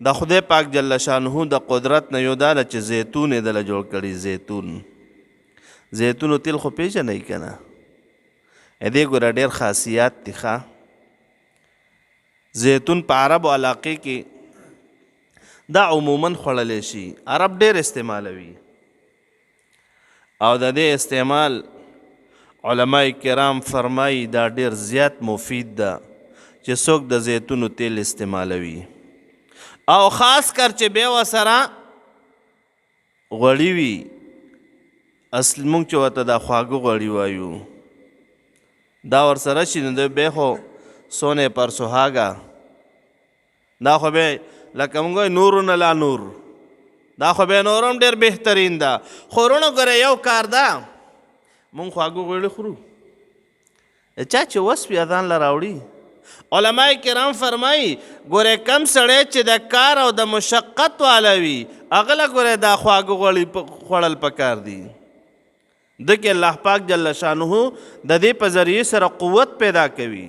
د خدای پاک جل شانه د قدرت نه یو دا ده چې زیتون یې دله جوړ کړي. زیتونو تیل خو پیژنئ که نه؟ دې ګوره ډېر خاصیات دي ښه. زیتون په عربو علاقې کې دا عموما خوړلی شي، عرب ډېر استعمالوي او د دې استعمال علماء کرام فرمایي دا ډېر زیات مفید ده چې څوک د زیتونو تیل استعمالوي، او خاص کر چې بیا ورسره غوړي وي. اصل مونږ چې ورته دا خواږه غوړي وایو، دا ورسره شي نو د بیا خو سونې پر سهاګه، دا خو بیا لکه مونږ وایو نور نه لا نور، دا خو بیا نور هم ډېر بهترین ده. خو وروڼو ګوره یو کار ده، مونږ خواږه غوړي خورو، چا چې وس وي اذان له راوړي. علماء کرام فرمایي ګوره کم سړی چې د کار او د مشقت والا وي هغه له ګوره دا خواږه غوړي خوړل پکار دي. دکې الله پاک جل شانه د دې په ذریعې سره قوت پیدا کوي.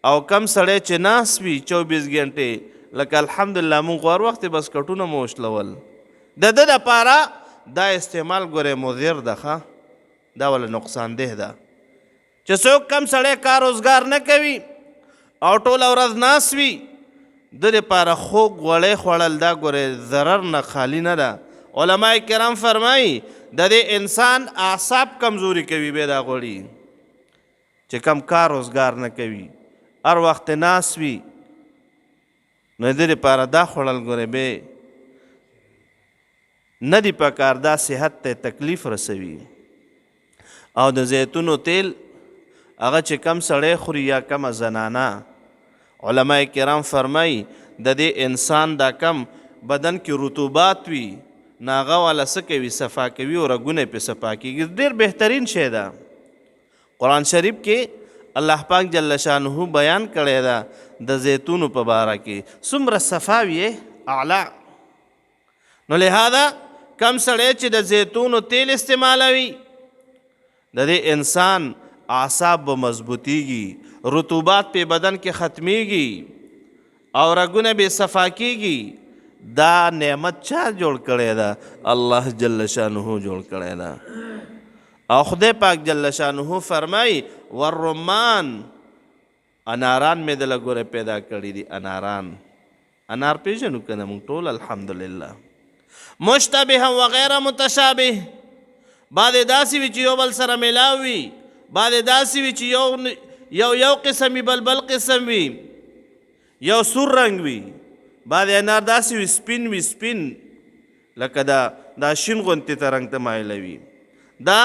او کم سړی چې ناست وي 24 ګنټې، لکه الحمدلله مونږ هر وخت بس کټونه مو وشلول، د ده دپاره دا استعمال ګوره مضر ده ښه، دا ولا نقصان ده ده چې څوک کم سړی کار روزګار نه کوي او ټوله ورځ ناست وي، د دپاره خوږ غوړی خوړل دا ګورې ضرر نه خالی نه ده. علماء کرام فرمایي د دې انسان اعصاب کمزوري کوي بیا دا غوړي چې کم کار روزګار نه کوي، هر وخت ناست وي، نو د دپاره دا خوړل ګورې بیا نه دي پکار، دا صحت ته تکلیف رسوي. او د زیتونو تیل هغه چې کم سړی خوري یا کمه زنانه، علماء کرام فرمایي د دې انسان دا کم بدن کې رطوبات وي نو هغه والا څه کوي صفا کوي او رګونه یې پې صفا کېږي. ډېر بهترین شی ده. قرآن شریف کې الله پاک جل شانه بیان کړی ده د زیتونو په باره کې څومره صفا وي اعلی. نو لہذا کم سړی چې د زیتونو تیل استعمالوي د دې انسان اعصاب به مضبوطیږي، رطوبات په بدن کې ختمیږي او رګونه به صفا کیږي. دا نعمت چا جوړ کړی ده؟ الله جل شانه جوړ کړی ده. او خدای پاک جل شانه فرمایي والرمان، اناران مې دله ګوره پیدا کړي دي. انار پیژنو که نه موږ ټول الحمدلله. مشتبه و غیر متشابه، بعد داسې وي چې یو بل سره میلاو وي، بعد داسې وي چې یو قسم وي بل قسم وي، یو سور رنګ وي، بعد انار داسې وي سپین وي، سپین لکه دا شین غوندې ته رنګ ته مایلوي. دا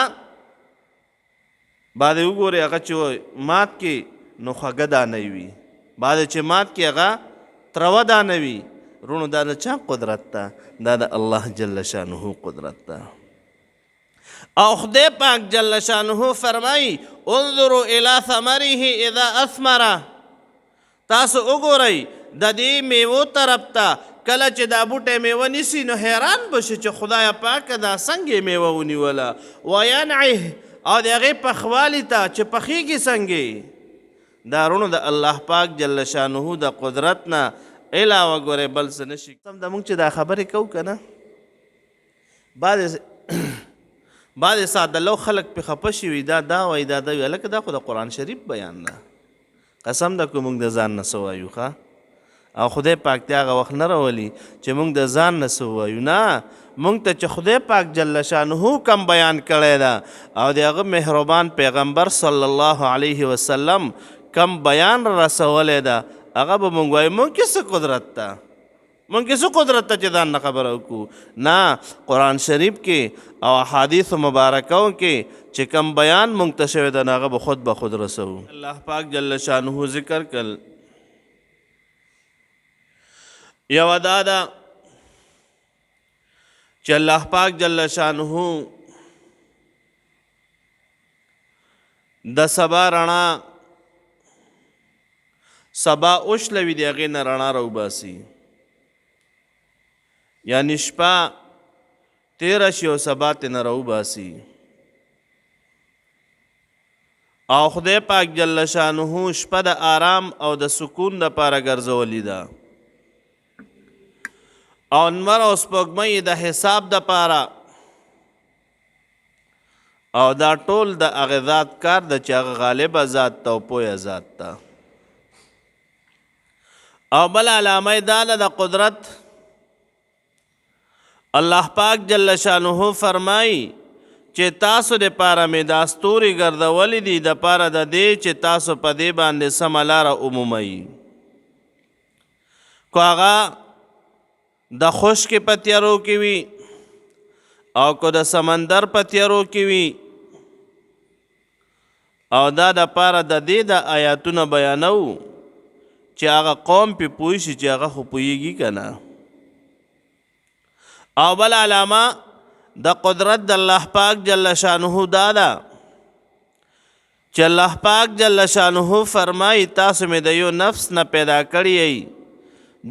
بعد وګورئ هغه چې مات کې نو خوږه دانه وي، بعد چې مات کې هغه تروه دانه وي. رونو دا د چا قدرت ده؟ دا د الله جل شانه قدرت ده. او خدای پاک جل شانه فرمایي انظروا الى ثمره اذا اثمر، تاسو وګورئ د دې میوو طرف ته کله چې دا بوټی میوه نیسي نو حیران بشي چې خدای پاکه دا څنګه میوه ونیوله. وینعه، او د هغې پخوالي ته چې پخیږي څنګه. دا رونو د الله پاک جل شانه د قدرت نه علاوه ګورئ بل څه نشي. سم د موږ چې دا خبرې کوو که نه، بعضې ساده لو خلک پې خفه شوي دا وایي دا وایي. هلکه دا خو د قرآن شریف بیان ده. قسم ده که موږ د ځان نه څه وایو ښه، او خدای پاک ته هغه وخت نه راولي چې موږ د ځان نه څه وایو. نه، موږ ته چې خدای پاک جل شانه کم بیان کړی ده او د هغه مهربان پیغمبر صلی الله علیه وسلم کم بیان رسولی ده هغه به موږ وایو. موږ کې څه قدرت ده؟ موږ کې څه قدرت ته چې ځان نه خبره وکړو؟ نه، قرآن شریف کې او احادیث مبارکو کې چې کم بیان موږ ته شوی ده هغه به خود رسوو. الله پاک جل شانه ذکر کړ یوه دا ده چې الله پاک جل شانه د سبا رڼا سبا اوشلوي د هغې نه رڼا راوباسي، یعنی شپه تیره شي او سبا ترې نه راوباسي. او خدای پاک جل شانه شپه د آرام او د سکون دپاره ګرځولې ده. او نمر او سپوږمۍ د حساب د پاره او دا ټول د هغه ذات کار د چې هغه غالبه ذات ته او پویه ذات ته. او بل علامه دا ده د قدرت، الله پاک جل شانه فرمایي چې تاسو د پاره مې دا ستوري ګرځولي دي د پاره د دې چې تاسو په دې باندې سمه لاره ومومئ. کو هغه د خشکې په تیارو کې وي او کو د سمندر په تیارو کې وي، او دا د پاره د دې د آیاتونه بیانو چې هغه قوم پې پوه شي چې هغه خو پوهېږي که نه. او بل علامه د قدرت د الله پاک جل شانه دا ده چې الله پاک جل شانه فرمایي تاسو مې د یو نفس نه پیدا کړی یئ،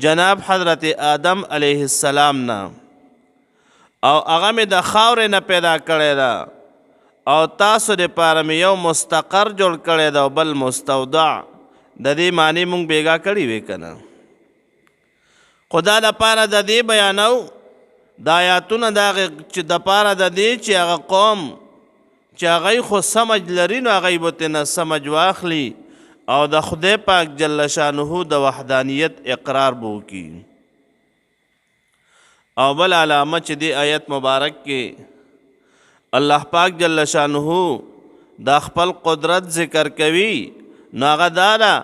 جناب حضرت آدم علیه السلام نه، او هغه مې د خاورې نه پیدا کړی ده، او تاسو دپاره مې یو مستقر جوړ کړی ده او بل مستودع. د دې معنی مونږ بیګا کړي وې که نه. خو دا دپاره د دې بیانو د آیاتونه د هغې چې دپاره د دې چې هغه قوم چې هغوی خو سمج لري نو هغوی به ترېنه سمج واخلي او د خدای پاک جل شانه د وحدانیت اقرار به وکړي. او بل علامه چې دې آیت مبارک کې الله پاک جل شانه د خپل قدرت ذکر کوي نو هغه دا ده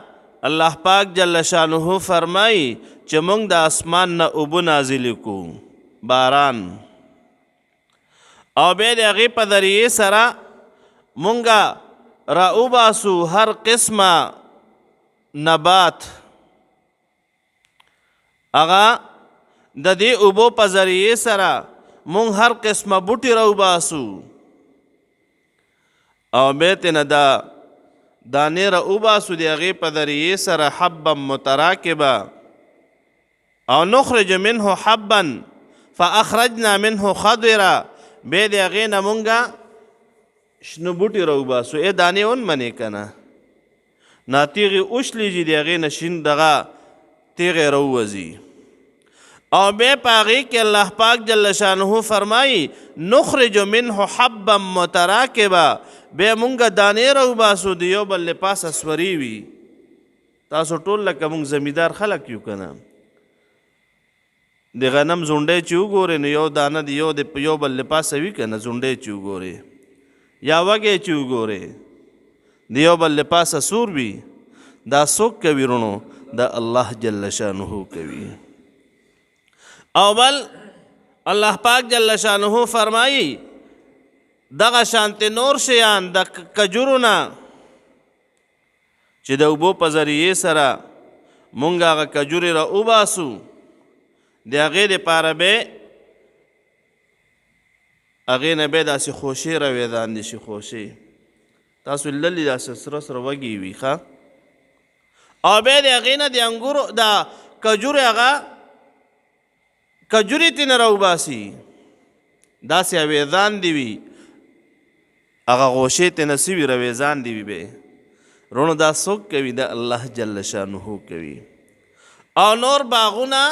الله پاک جل شانه فرمایي چې موږ د اسمان نه اوبه نازلې کو، باران، او بیا د هغې په ذریعې سره مونږ راوباسو هر قسمه نبات. هغه د دې اوبو په ذریعې سره مونږ هر قسمه بوټي راوباسو او بیا ترېنه دا دانې راوباسو د هغې په ذریعې سره حبا متراکبه، او نخرج منه حبا فاخرجنا منه خضرا، بیا د هغې نه مونږ شنه بوټي راوباسو. دانې ونمنې که نه، ناتیغې وشلیږي د هغې نه شین دغه تیغې راووځي. او بیا په هغې کې الله پاک جل شانه فرمایي نخرج منه حبا متراکبه، بیا مونږ دانې راوباسو د یو بل لپاسه سوري وي. تاسو ټول لکه مونږ زمیندار خلک یو که نه، د غنم زونډی چې وګورې نو یو دانه د یو بل لپاسه وي که نه، زونډی چې وګورې یا وږی چې وګورې د یو بل لپاسه سور وي. دا څوک کوي رونو؟ دا الله جل شانه کوي. او بل الله پاک جل شانه فرمایي دغه شانتې نور شیان د کجورو نه چې د اوبو په ذریعې سره مونږ هغه کجورې را وباسو، د هغې دپاره به هغې نه بیا داسې خوشې راویداندې شي. خوشې تاسو للي داسې سره سره وږي وي ښه، او بیا د هغې نه د انګورو د کجورې هغه کجورې ترېنه راوباسي، داسې اویزاندې وي هغه غوشې ترېنه څه وي راویزاندې وي. بیا رونو دا څوک کوي؟ دا الله جل شانه کوي. او نور باغونه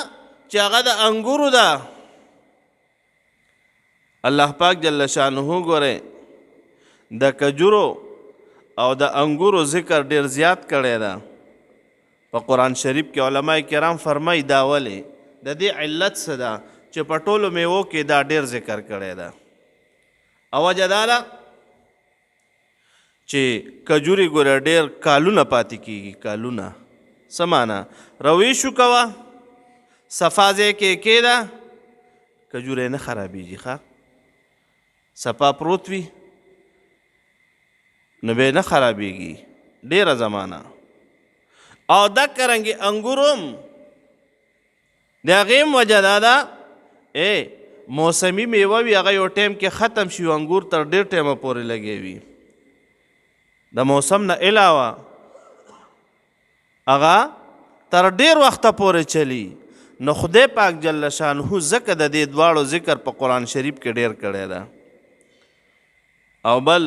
چې هغه د انګورو ده، الله پاک جل شانه ګورئ د کجورو او د انګورو ذکر ډیر زیات کړی ده په قرآن شریف کې. علماء کرام فرمایي دا ولې د دې علت څه ده چې په ټولو میوو کې دا ډیر ذکر کړی ده. او وجه دا ده چې کجوري ګوره ډیر کالونه پاتې کیږي. کالونه څه معنا؟ رویشو کوه صفا ځای کې کېده کجوری نه خرابېږي ښه، صفا پروت وي نو بیا نه خرابېږي ډېره زمانه. او دکه رنګې انګور هم د هغې هم وجه دا ده موسمي میوه وي هغه یو ټایم کې ختم شي، انګور تر ډېر ټایمه پورې لګې وي. د موسم نه علاوه هغه تر ډېر وخته پورې چلی. نو خدای پاک جل شانه ځکه د دې دواړو ذکر په قرآن شریف کې ډېر کړی ده. او بل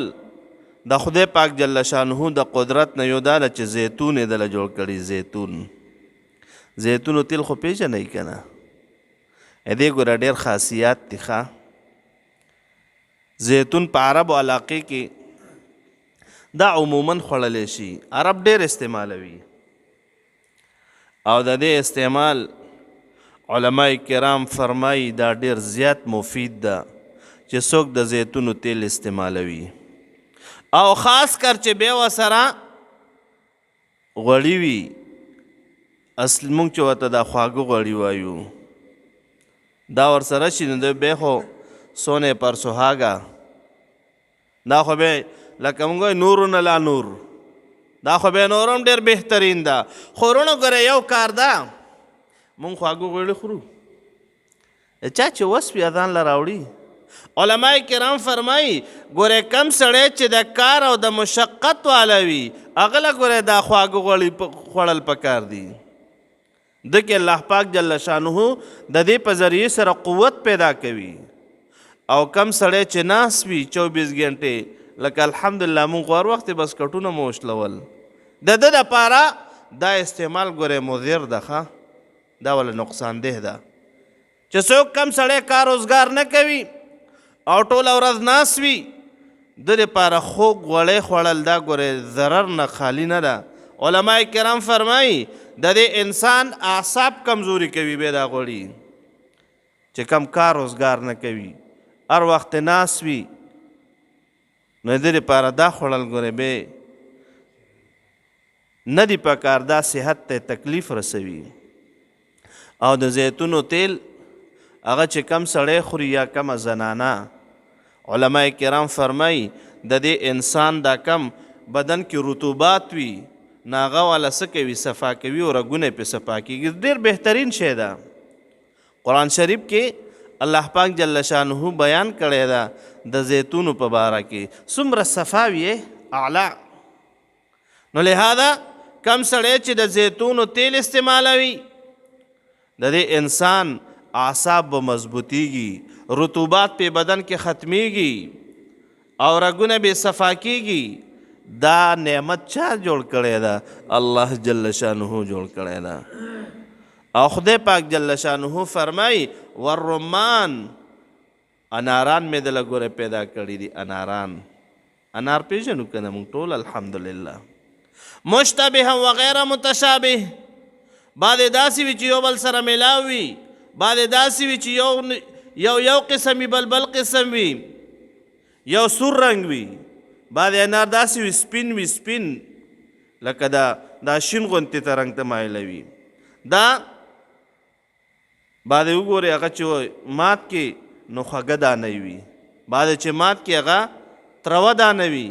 د خدای پاک جل شانه د قدرت نه یو دا ده چې زیتون یې دله جوړ کړي. زیتون زیتونو تیل خو پیژنئ که نه؟ دې ګوره ډېر خاصیات دي ښه. زیتون په عربو علاقې کې دا عموماً خوړلی شي، عرب ډېر استعمالوي او د دې استعمال علماء کرام فرمایي دا ډېر زیات مفید ده چې څوک د زیتونو تیل استعمالوي او خاص کر چې بیا ورسره غوړي وي. اصل مونږ چې ورته دا خواږه غوړي وایو دا ورسره شي نو د بیا خو سونے پر سهاگا دا خو به لکه مونږ وایو نورون لا نور، دا خو به نورم ډېر بهترین ده. خو وروڼو ګوره یو کار ده، مونږ خواږه غوړي خورو، چا چې وس وي اذان له راوړي. علماء کرام فرمایي ګوره کم سړی چې د کار او د مشقت والا وي هغه له ګوره دا خواږه غوړي خوړل پکار دي. دکې الله پاک جل شانه د دې په ذریعې سره قوت پیدا کوي. او کم سړی چې ناس وي 24 غنټې لکه الحمدلله مونږ هر وخت بس کټونه مو وشلول، د ده دپاره دا استعمال ګوره مضر ده ښه، دا ولا نقصان ده ده چې څوک کم سړی کار روزګار نه کوي او ټوله ورځ ناس وي د دپاره خوږ غوړی خوړل دا ګوره ضرر نه خالی نه ده. علماء کرام فرمایي د دې انسان اعصاب کمزوري کوي بیا دا غوړي چې کم کار روزګار نه کوي هر وخت ناس وي نو د دې لپاره دا خوړل ګوره بیا نه دي پکار، دا صحت ته تکلیف رسوي. او د زیتونو تیل هغه چې کم سړی خوري یا کمه زنانه علماء کرام فرمایي د دې انسان دا کم بدن کې رطوبات وي نو هغه والا څه کوي صفا کوي او رګونه پې صفا کېږي. ډېر بهترین شی ده. قرآن شریف کې الله پاک جل شانه بیان کړی ده د زیتونو په باره کې څومره صفا وي اعلی. نو لہذا کم سړی چې د زیتونو تیل استعمالوي د دې انسان اعصاب به مضبوطیږي، رطوبات په بدن کې ختمیږي او رګونه به صفا کیږي. دا نعمت چا جوړ کړی ده؟ الله جل شانه جوړ کړی ده. او خدای پاک جل شانه فرمایي والرمان، اناران مې دله ګوره پیدا کړي دي. انار پیژنو که نه مونږ ټول الحمدلله. مشتبه و غیر متشابه، بعد داسې وي چې یو بل سره میلاو وي، بعد داسې وي چې یو قسم وي بل قسم وي، یو سور رنګ وي، بعد انار داسې وي سپین وي سپین لکه دا شین غوندې ته رنګ ته مایله وي. دا بعد وګورئ هغه چې مات کې نو خوږه دانه وي، بعد چې مات کې هغه تروه دانه وي.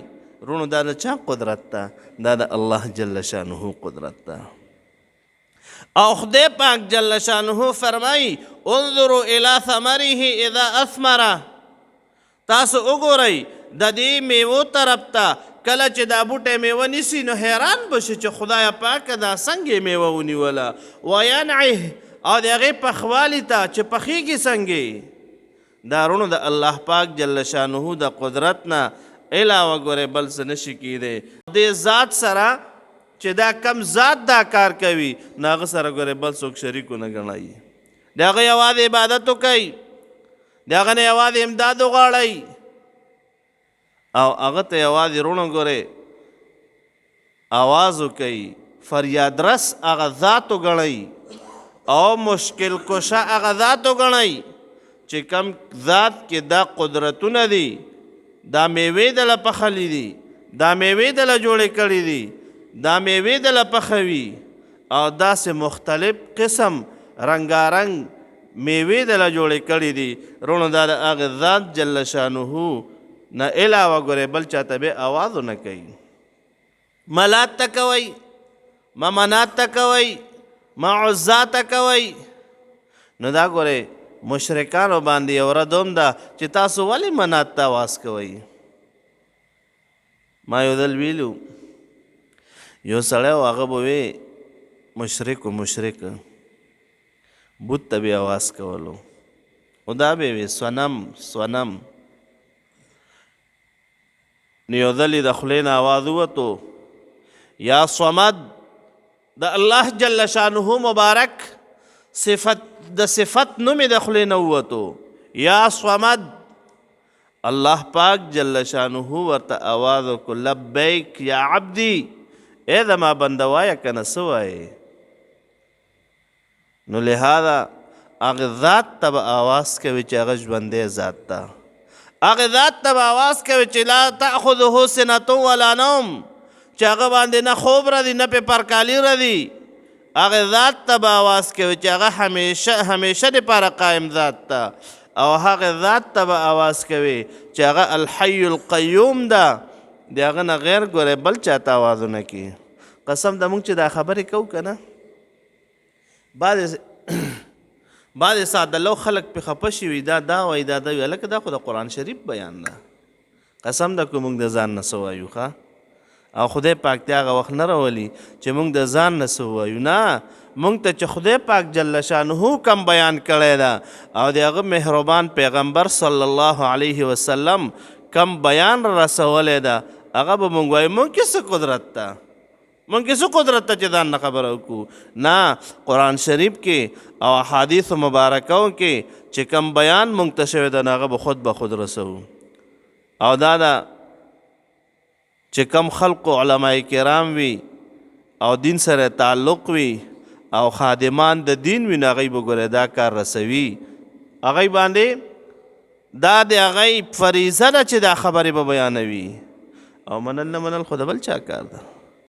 رونو دا د چا قدرت ده؟ دا د الله جل شانه قدرت ده. او خدای پاک جل شانه فرمایي انظروا الى ثمره اذا اثمر، تاسو وګورئ د دې میوو طرف ته کله چې دا بوټی میوه نیسي نو حیران بشي چې خدای پاکه دا څنګه میوه ونیوله. وینعه، او د هغې پخوالي ته چې پخیږي څنګه. دا رونو د الله پاک جل شانه د قدرت نه علاوه ګورې بل څه نشي کیدی. دې ذات سره چې دا کم ذات دا کار کوي نو هغه سره ګورې بل څوک شریک ونه ګڼئ. د هغه یوازې عبادت وکئ، د هغه نه یوازې امداد وغواړئ او هغه ته یوازې رونو ګورې آواز وکئ، فریاد رس هغه ذات وګڼئ او مشکل کشه هغه ذات وګڼئ چې کم ذات کې دا قدرتونه دي، دا میوې دله پخلی دي، دا میوې دله جوړې کړي دي، دا میوې دله پخوي او داسې مختلف قسم رنګارنګ میوې دله جوړې کړي دي. رونو دا د هغه ذات جل شانه نه علاوه ګورې بل چاته به آواز ونه کوي. ملات ته کوئ، ممنات ته کوئ، معزا ته کوئ. نو دا ګورې مشرکانو باندې یو ردوم ده چې تاسو ولې منات ته آواز کوئ. ما یو ځل ویلو یو سړی و هغه به وی مشرک بت ته به آواز کولو او دا به وی سونم نو یو ځل یې د خولې نه آواز ووتو یا صمد، د الله جل شانه مبارک صفت نوم د خولې نه ووتو یا صمد الله پاک جل شانه ورته آواز وکړو لبیک یا عبدی اے زما بنده وایه که نه څه وایې نو لہذا هغه ذات ته به آواز کوي چې هغه ژوندی ذات ته هغه ذات ته به آواز کوي چې لا تأخذه سنة ولا نوم چې هغه باندې نه خوب راځي نه پې پرکالي راځي هغه ذات ته به آواز کوي چې هغه همیشه دپاره قایم ذات ته او هغه ذات ته به آواز کوي چې هغه الحی القیوم ده د هغه نه غیر ګورې بل چاته آوازونه کوي قسم د موږ چې دا خبرې کوو که نه بعضې سادهلو خلک پې خفه شوي دا وایي دا وایي هلکه دا خو د قرآن شریف بیان ده قسم ده که موږ د ځان نه څه وایو ښه او خدای پاک ته هغه وخت نه راولي چې موږ د ځان نه څه ووایو نه موږ ته چې خدای پاک جل شانه کم بیان کړی ده او د هغه مهربان پیغمبر صلی الله علیه وسلم کم بیان رسولی ده هغه به موږ وایو موږ کې څه قدرت ده موږ کې څه قدرت ته چې ځان نه خبره وکړو نه قرآن شریف کې او احادیث مبارکو کې چې کم بیان موږ ته شوی ده نو هغه به خود رسوو او دا ده چې کم خلق علماء کرام وي او دین سره تعلق وي او خادمان د دین وي نو هغوی به ګوره دا کار رسوي هغوی باندې دا د هغوی فریضه ده چې دا خبرې به بیانوي او منل نه منل خو د بل چا کار ده